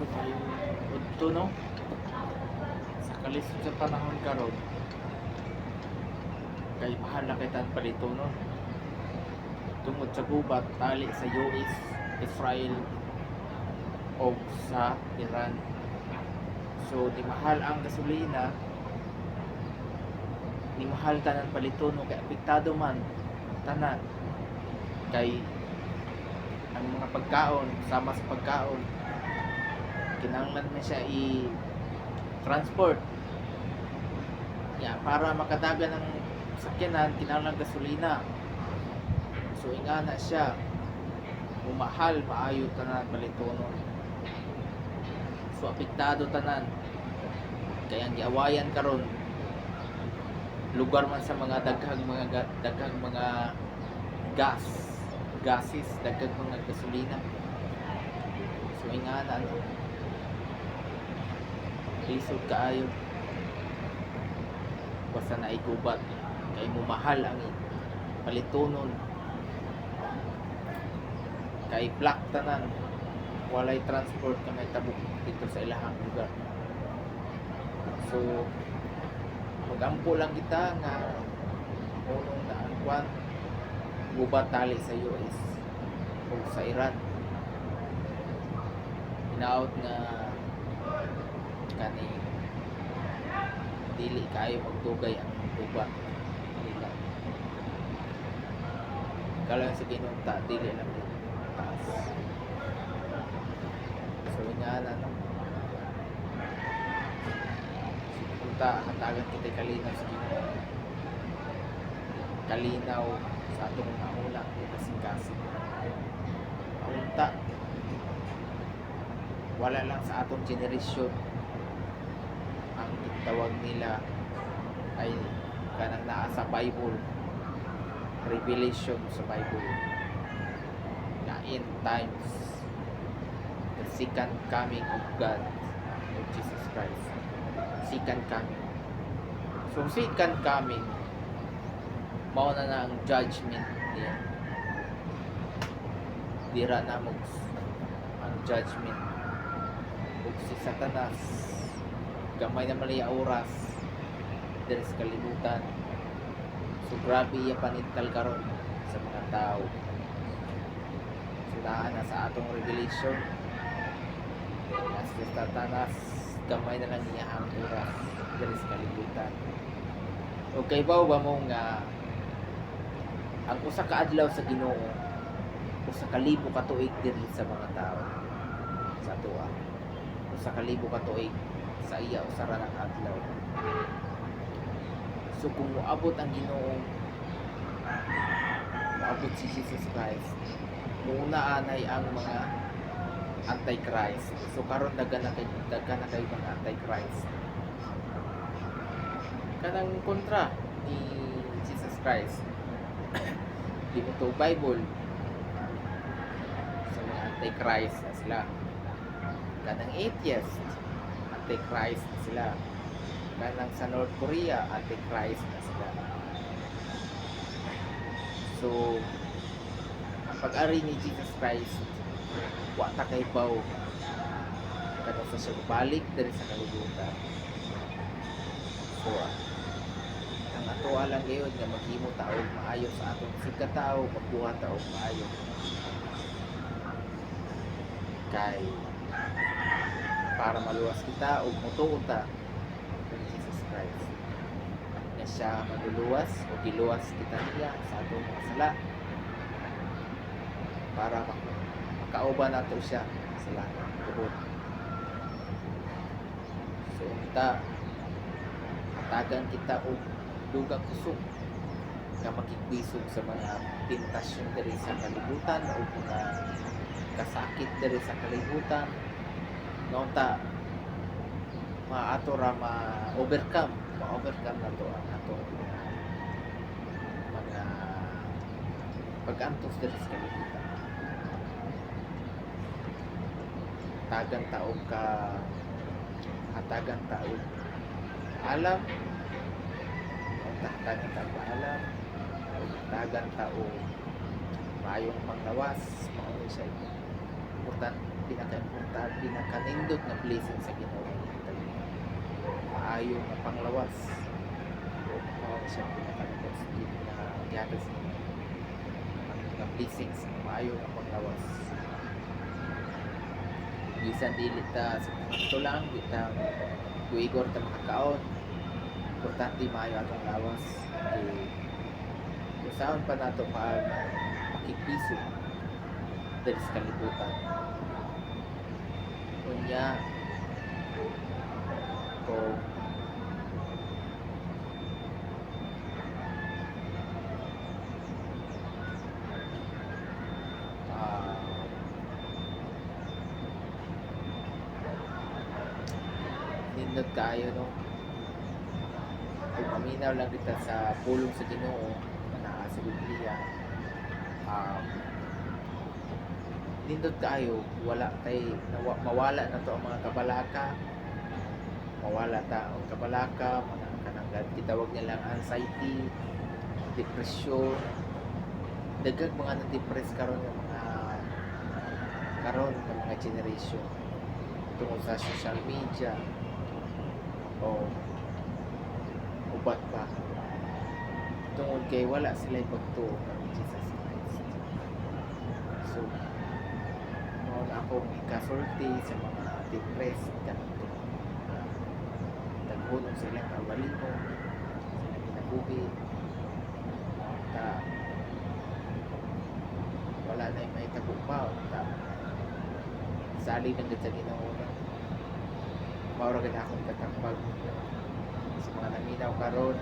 So kayo udto no sa kalisod sa panahon karon kay mahal na kita palito no tungod sa gubat tali sa US, Israel o sa Iran. So di mahal ang gasolina, di mahal tanan palito no kay apektado man tanan kay ang mga pagkaon sama sa pagkaon kinahanglan na siya i-transport para makadagan ng sakyanan kinahanglan gasolina. So ingana siya umahal maayo tanan balitonon. So apektado tanan kaya ang giawayan karon lugar man sa mga daghang mga gases daghang mga gasolina. So ingana no lisod kaayo basta na igubat kay mumahal ang palitonon kay black tanan walay transport kamay tabuk dito sa ilahang lugar. So magampo lang kita nga unong na ang kwan gubat tali sa US o sa Iran inaot nga kani dili kayo magdugay ang gubat nila kala sa ginunta dili lang taas. So nga na no punta hatagan kita kalinaw sa Ginoo kalinaw sa atong mga ulang kasing-kasing punta wala lang sa atong generation ang tawag nila ay kanang naa sa Bible revelation sa Bible na end times the second coming of God of Jesus Christ. Second coming. So second coming mao na ang judgment niya dira na mo ang judgment ug si Satanas gamay na mali oras diri sa kalibutan. So grabe iya panintal karon sa mga tao. So na sa atong revelation as si Satanas gamay na lang niya ang oras diri sa kalibutan. Okay ba mo nga ang usa ka adlaw sa Ginoo usa ka libo ka tuig diri sa mga tao sa tuwa usa ka libo ka tuig sa iya usara ng adlaw. So kung moabot ang Ginoo moabot si Jesus Christ muna anay ang mga antichrist. So karon daghan na kay mga antichrist kanang kontra ni Jesus Christ di mo to Bible sa mga antichrist na sila kanang atheist antichrist na sila kanang sa North Korea antichrist na sila. So ang pag-ari ni Jesus Christ wa ta kay baw kanang sa siya balik diri sa kalibutan. So ang atoa lang gayon nga maghimo ta og maayo sa atong sigkatao magbuhat ta og maayo kay para maluwas kita og motuo ta kay Jesus Christ na siya maluluwas o giluwas kita niya sa atong mga sala para makauban nato siya sa lahat ng tubod. So kita hatagan kita og dugang kusog nga makikwisog sa mga tentasyon diri sa kalibutan o mga kasakit diri sa kalibutan no ta maato ra ma-overcome na to ang ato mga pag-antos diri sa kalibutan. Hatagan taog alam hatagan taog alam hatagan taog mayong panglawas mao siya importante pinakanindot na blessing sa Ginoo. Maayo nga panglawas. Mao siya pinakandot sa Ginoo na gihatag sa inyo. Ang mga blessings na maayo nga panglawas. Bisan dili ta sa ito lang kita kuigor ta makakaon. Importante maayo atong lawas. Usaon pa nato pag makipiso dahil sa kalibutan. Unya kung nindot kayo no kung paminaw lang kita sa pulong sa Ginoo na sa Biblia, nindot kayo wala tay mawala na to ang mga kabalaka, mawala ta ang kabalaka, mga kanang gitawag nilang anxiety, depression, daghang mga na-depress karon ng mga generation tungkol sa social media o ubat pa tungkol kay wala sila pagtuo kay Jesus Christ. So noon akong ikasulti sa mga depressed kanto naghunong sila kabalino sila kinabuhi ta wala na yung may tagupaw ta sali ng sa Ginoo na maura gid akong katambag sa mga naminaw karon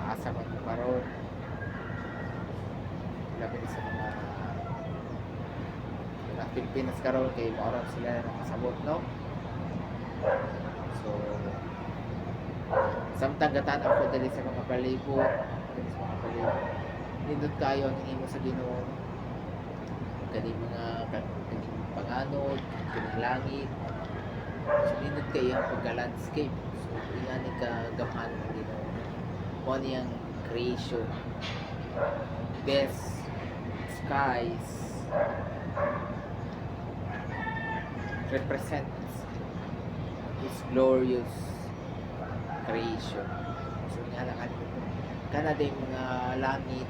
asa man mo karon labi sa mga Pilipinas karon kay maura sila nakasabot no. So samtang gatan ako dali sa mga palibot nindot kayo ang imo sa Ginoo kani mga panganod kani langit. So nindot kayo ang pagka-landscape. So ingani ka gamhan ng Ginoo mo niyang creation, best skies represents His glorious creation. So nga lang kana day mga langit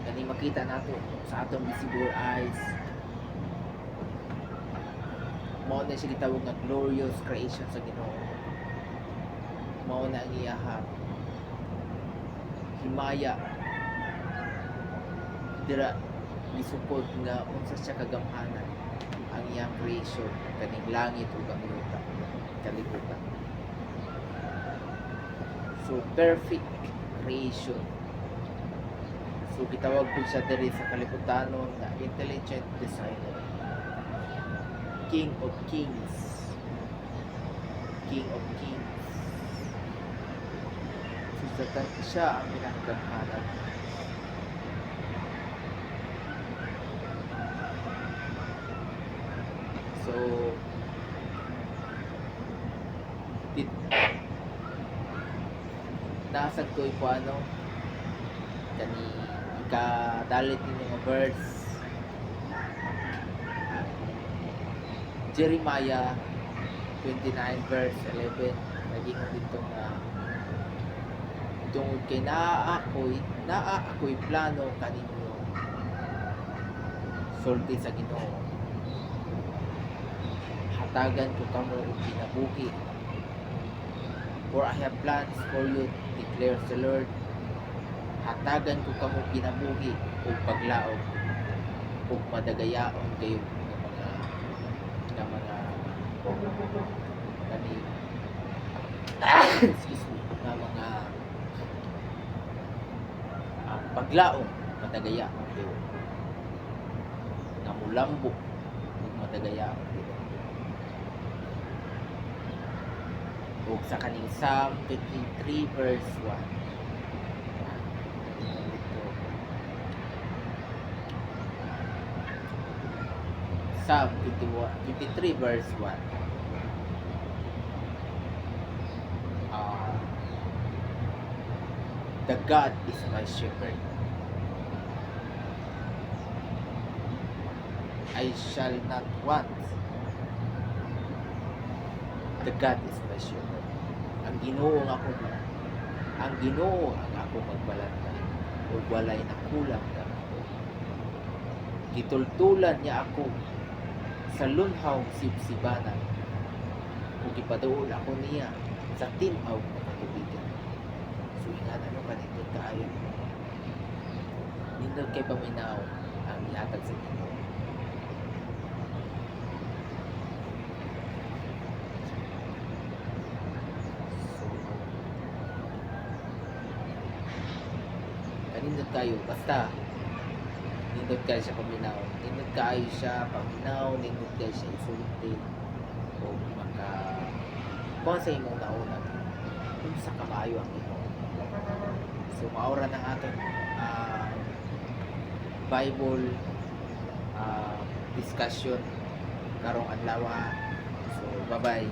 kani makita nato sa atong visible eyes, mao na siya gitawag nga glorious creation sa Ginoo. Mao na ang iyaha himaya dira gisupod nga unsa siya kagamhanan ang iyang creation kaning langit ug ang lupa kalibutan. So perfect creation. So gitawag po siya diri sa kalibutanon na intelligent designer, King of Kings, King of Kings. So siya ang pinakagamhanan. So nasag ko po ano kani ikadalit ni mga verse Jeremiah 29 verse 11 naging dito nga tungod kay naa ako'y plano kaninyo sulti sa Ginoo, hatagan ko kamo og kinabuhi, for I have plans for you, declares the Lord. Hatagan ko kamo kinabuhi ug paglaom ug madagayaon kayo ng mga kani excuse me ng mga paglaom madagayaon kayo nga mulambo ug madagayaon kayo. Ug sa kaning Psalm 53 verse 1. Psalm 53 verse 1. The God is my shepherd. I shall not want. The God is my shepherd. Ang Ginoo ang ako ang Ginoo ang ako magbalantay ug walay nakulang na ako. Gitultulan niya ako sa lunhaw sibsibanan ug gipaduol ako niya sa tinaw nga katubigan. So ingat ano kanindot kaayo. Nindot kay paminaw ang ihatag sa Ginoo. Nindot kayo basta nindot kayo siya paminaw, nindot kayo siya paminaw, nindot kayo siya isulti o maka kung sa imong nauna kung sa kamayo ang imo. So maura ng ating Bible discussion karong adlaw. So bye bye.